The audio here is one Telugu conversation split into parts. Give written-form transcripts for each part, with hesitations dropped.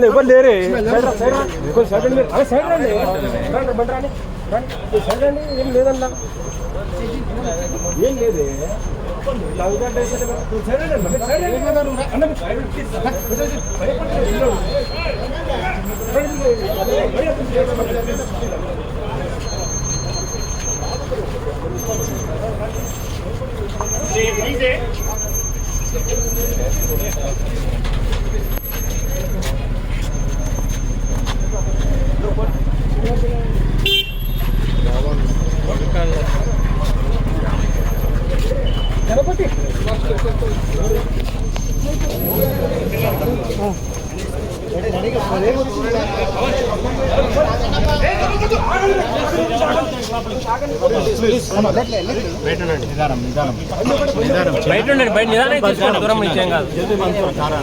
ఎవరు లేరే సైడ్ రండి ఏం లేదన్నా ఏం లేదే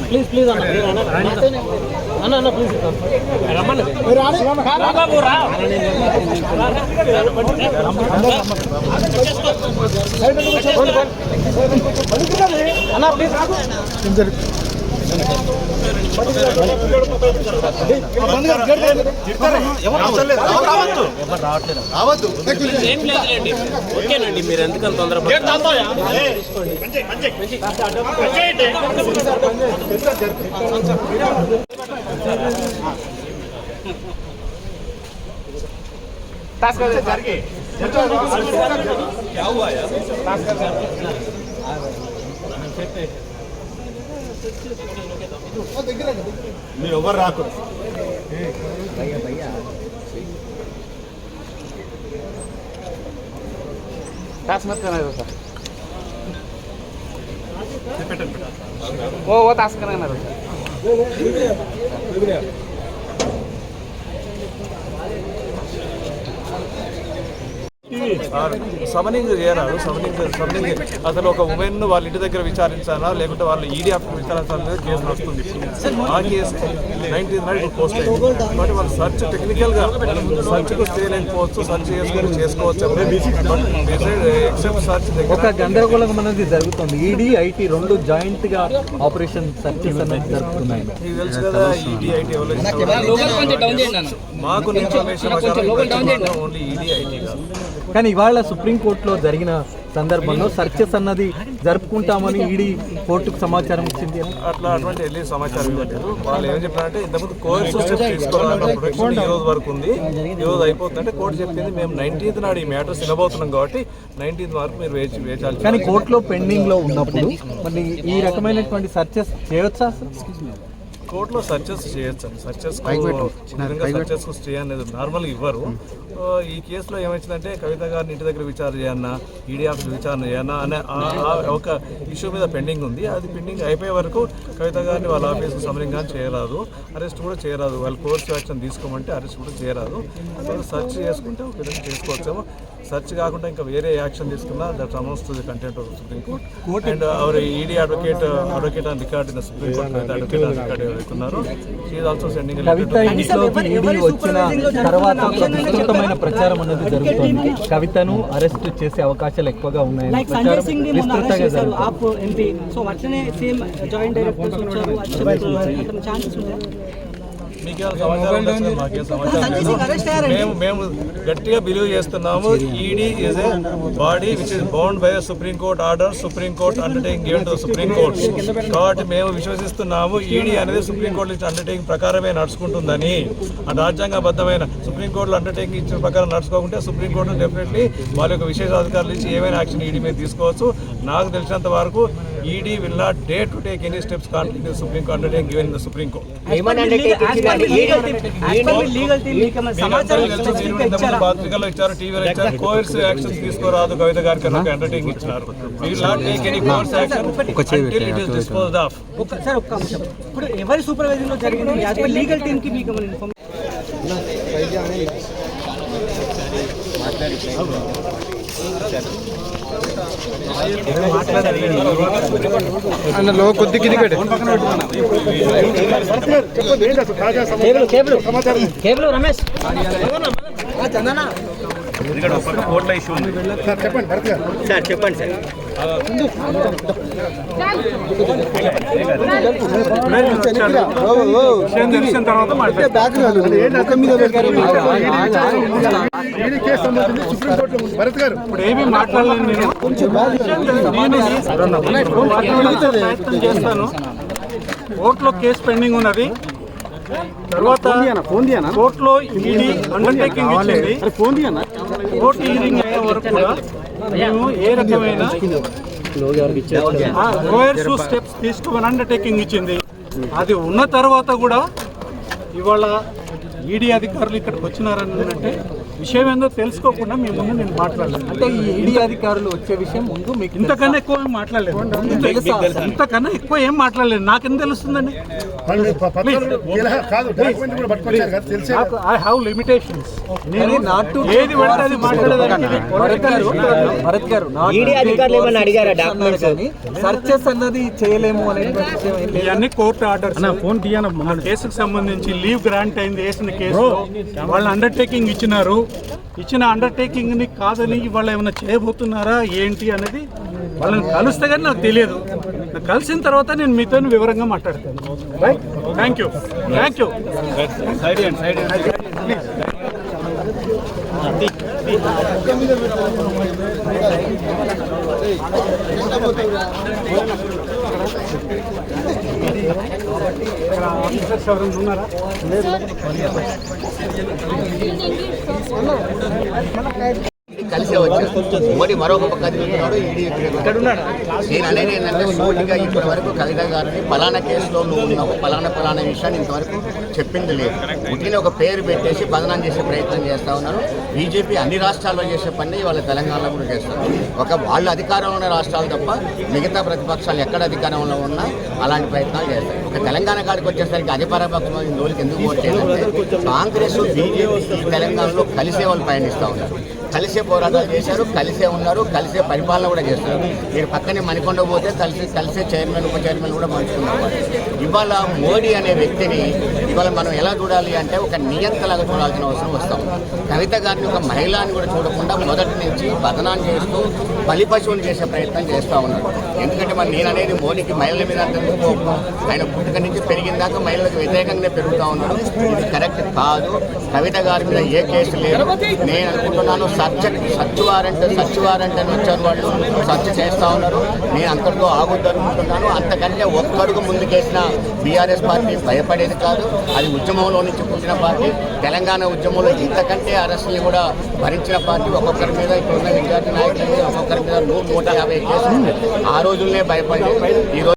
ప్లీజ్ ప్లీజ్ అన్న అన్న ప్లీజ్ అన్న ప్లీజ్ ఏం లేదులేండి ఓకేనండి మీరు ఎందుకంత మీరు ఎవరు రాకు टास्क मत करना सर वो टास्क करना सर సమనింగ్ చేయరాదు. సమనింగ్ అసలు ఒక ఉమెన్ వాళ్ళ ఇంటి దగ్గర విచారించాలా లేకుంటే వాళ్ళు ఈడీ ఆఫీస్ విచారించాలనేది కేసు వస్తుంది. ఆ కేసు 19th నాడు పోస్ట్ అయింది. కాబట్టి వాళ్ళు సర్చ్ టెక్నికల్గా సర్చ్కు స్టే లేకపోవచ్చు, సర్చ్ చేసుకోవచ్చు. ఎక్సెప్ట్ సర్చ్ ఒక గందరగోళం అనేది జరుగుతుంది. ఈడీ ఐటీ రెండు జాయింట్ గా ఆపరేషన్ సర్చెస్ అనేది జరుగుతున్నాయి. మీకు తెలుసు కదా ఈడీ ఐటీ మాకు ఇన్ఫర్మేషన్ ఓన్లీ ఈడీ ఐటీ కాదు. కానీ ఇవాళ సుప్రీంకోర్టులో జరిగిన సందర్భంలో సర్చెస్ అన్నది జరుపుకుంటామని ఈడీ కోర్టుకు సమాచారం ఇచ్చింది. అటువంటి వెళ్ళి సమాచారం ఇవ్వలేదు. వాళ్ళు ఏం చెప్పారంటే ఇంతకుముందు కోర్టు ప్రొటెక్షన్ ఈ రోజు వరకు ఉంది, ఈ రోజు అయిపోతుందంటే కోర్టు చెప్పింది మేము 19th నాడు ఈ మ్యాటర్స్ వినబోతున్నాం కాబట్టి 19th వరకు మీరు వేచాలి. కానీ కోర్టులో పెండింగ్ లో ఉన్నప్పుడు మళ్ళీ ఈ రకమైనటువంటి సర్చెస్ చేయొచ్చా? కోర్టులో సర్చెస్ చేయొచ్చు. సర్చెస్ స్టే అనేది నార్మల్గా ఇవ్వరు. ఈ కేసులో ఏమైందంటే కవిత గారిని ఇంటి దగ్గర విచారణ చేయన్నా, ఈడీ ఆఫీస్ విచారణ చేయన్నా అనే ఒక ఇష్యూ మీద పెండింగ్ ఉంది. అది పెండింగ్ అయిపోయే వరకు కవిత గారిని వాళ్ళ ఆఫీస్కి సమరింగా చేయరాదు, అరెస్ట్ కూడా చేయరాదు. వాళ్ళు కోర్టు యాక్షన్ తీసుకోమంటే అరెస్ట్ కూడా చేయరాదు. సర్చ్ చేసుకుంటే ఒక విధంగా చేసుకోవచ్చేమో. సర్చ్ కాకుండా ఇంకా వేరే యాక్షన్ తీసుకున్నా that amounts to the content of supreme court and our ED advocate on record in supreme court advocate on record ఎవరైతున్నారు షీ ఈజ్ ఆల్సో సెండింగ్ వచ్చిన తర్వాత విస్తృతమైన ప్రచారం అనేది జరుగుతుంది. కవితను అరెస్ట్ చేసే అవకాశాలు ఎక్కువగా ఉన్నాయి. మేము గట్టిగా బిలీవ్ చేస్తున్నాము. ED is a body which is bound by supreme court order, supreme court undertaking given to supreme court. కాబట్టి మేము విశ్వసిస్తున్నాము ఈడీ అనేది సుప్రీం కోర్టు ఇచ్చిన అండర్టేకింగ్ ప్రకారమే నడుచుకుంటుందని. రాజ్యాంగబద్ధమైన సుప్రీం కోర్టులో అండర్టేకింగ్ ఇచ్చిన ప్రకారం నడుచుకోకుంటే సుప్రీం కోర్టు డెఫినెట్లీ వాళ్ళ యొక్క విశేష అధికారులు ఇచ్చి ఏమైనా యాక్షన్ ఈడీ మీద తీసుకోవచ్చు. నాకు తెలిసినంత వరకు ED will not dare to take any steps contrary to the Supreme Court order given in the Supreme Court. పత్రికల్లో ఇచ్చారు, టీవీలో ఇచ్చారు, కోర్స్ యాక్షన్స్ తీసుకోరాదు కవిత గారికి అని ఒక అండర్టేకింగ్ ఇచ్చినారు. We will not take any course action until it is disposed of. Sir ఒక్క అంశం, ఇప్పుడు ఎవరి సూపర్వైజన్ లో జరిగింది లీగల్ టీమ్ కి మీకు అన్నలో కొద్ది కింది పెట్టే కేబుల్ రమేష్ చెప్పండి సార్ చెప్పండి సార్. భరత్ గారు ఇప్పుడు ఏమీ మాట్లాడలేదు. ప్రయత్నం చేస్తాను. కోర్టులో కేసు పెండింగ్ ఉన్నది. తర్వాత కోర్టులో ఈడీ అండర్టేకింగ్ ఇచ్చింది. కోర్టు హీరింగ్ అయ్యే వరకు కూడా మేము ఏ రకమైన లోయర్స్ స్టెప్స్ తీసుకోమని అండర్టేకింగ్ ఇచ్చింది. అది ఉన్న తర్వాత కూడా ఇవాళ ఈడీ అధికారులు ఇక్కడికి వచ్చినారని అంటే విషయం ఏందో తెలుసుకోకుండా మీ ముందు నేను మాట్లాడలేదు. అంటే ఈ ఈడీ అధికారులు వచ్చే విషయం ముందు మీకు ఇంతకన్నా ఎక్కువ ఏం మాట్లాడలేదు. ఇంతకన్నా ఎక్కువ ఏం మాట్లాడలేదు. నాకేం తెలుస్తుందండి? I have limitations. నేను ఏది పడితే అది మాట్లాడేదానికి భరత్ గారు సర్చెస్ అన్నది చేయలేము అనే ఇవన్నీ కోర్టు ఆర్డర్స్. కేసుకు సంబంధించి లీవ్ గ్రాంట్ అయింది వేసిన కేసు వాళ్ళు అండర్టేకింగ్ ఇచ్చినారు. ఇచ్చిన అండర్టేకింగ్ ని కాదని వాళ్ళు ఏమైనా చేయబోతున్నారా ఏంటి అనేది వాళ్ళని కలిస్తే కానీ నాకు తెలియదు. నాకు కలిసిన తర్వాత నేను మీతో వివరంగా మాట్లాడతాను. Right, thank you. ఆఫీసర్స్ ఎవరైనా ఉన్నారా? కలిసే వచ్చారు. మోడీ మరొక పక్క తిరుగుతున్నాడు, ఈడీ ఇక్కడ ఉన్నాడు. నేను అనేది ఏంటంటే సూటిగా ఇప్పటి వరకు కవిత గారిని పలానా కేసులో నువ్వు ఉన్నావు, పలానా విషయాన్ని ఇంతవరకు చెప్పింది లేదు. పుట్టిన ఒక పేరు పెట్టేసి బదనాం చేసే ప్రయత్నం చేస్తూ ఉన్నారు. బీజేపీ అన్ని రాష్ట్రాల్లో చేసే పని వాళ్ళ తెలంగాణలో కూడా చేస్తారు. వాళ్ళు అధికారంలో ఉన్న రాష్ట్రాలు తప్ప మిగతా ప్రతిపక్షాలు ఎక్కడ అధికారంలో ఉన్నా అలాంటి ప్రయత్నాలు చేస్తారు. ఒక తెలంగాణ కాడికి వచ్చేసరికి అధికారపక్షం ఇందులోకి ఎందుకు ఓట్ చేయాలంటే కాంగ్రెస్ బీజేపీ తెలంగాణలో కలిసే వాళ్ళు పయనిస్తూ ఉన్నారు. కలిసే పోరాటాలు చేశారు, కలిసే ఉన్నారు, కలిసే పరిపాలన కూడా చేస్తారు. మీరు పక్కనే మణికొండ పోతే కలిసే చైర్మన్ ఉప చైర్మన్ కూడా పంచుకున్నారు. ఇవాళ మోడీ అనే వ్యక్తిని ఇవాళ మనం ఎలా చూడాలి అంటే ఒక నియంతలాగా చూడాల్సిన అవసరం వస్తాం. కవిత గారిని ఒక మహిళని కూడా చూడకుండా మొదటి నుంచి బదనాం చేస్తూ బలిపశువుని చేసే ప్రయత్నం చేస్తూ ఉన్నారు. ఎందుకంటే మరి నేను అనేది మోడీకి మహిళల మీద ఆయన పుట్టుక నుంచి పెరిగిన దాకా మహిళలకు వ్యతిరేకంగానే పెరుగుతూ ఉన్నాడు. ఇది కరెక్ట్ కాదు. కవిత గారి మీద ఏ కేసు లేదు. నేను అనుకుంటున్నాను సర్చ్ వారెంట్ అని వచ్చారు, వాళ్ళు సర్చ్ చేస్తూ ఉన్నారు. నేను అంతటితో ఆగుద్దనుకుంటున్నాను. అంతకంటే ఒక్కడుగు ముందుకేసిన బీఆర్ఎస్ పార్టీ భయపడేది కాదు. అది ఉద్యమంలో నుంచి పుట్టిన పార్టీ. తెలంగాణ ఉద్యమంలో ఇంతకంటే అరెస్టులు కూడా భరించిన పార్టీ. ఒక్కొక్కరి మీద ఇప్పుడున్న విద్యార్థి నాయకుల మీద ఒక్కొక్కరి మీద 150 కేసులు ఆ రోజుల్నే భయపడి ఈరోజు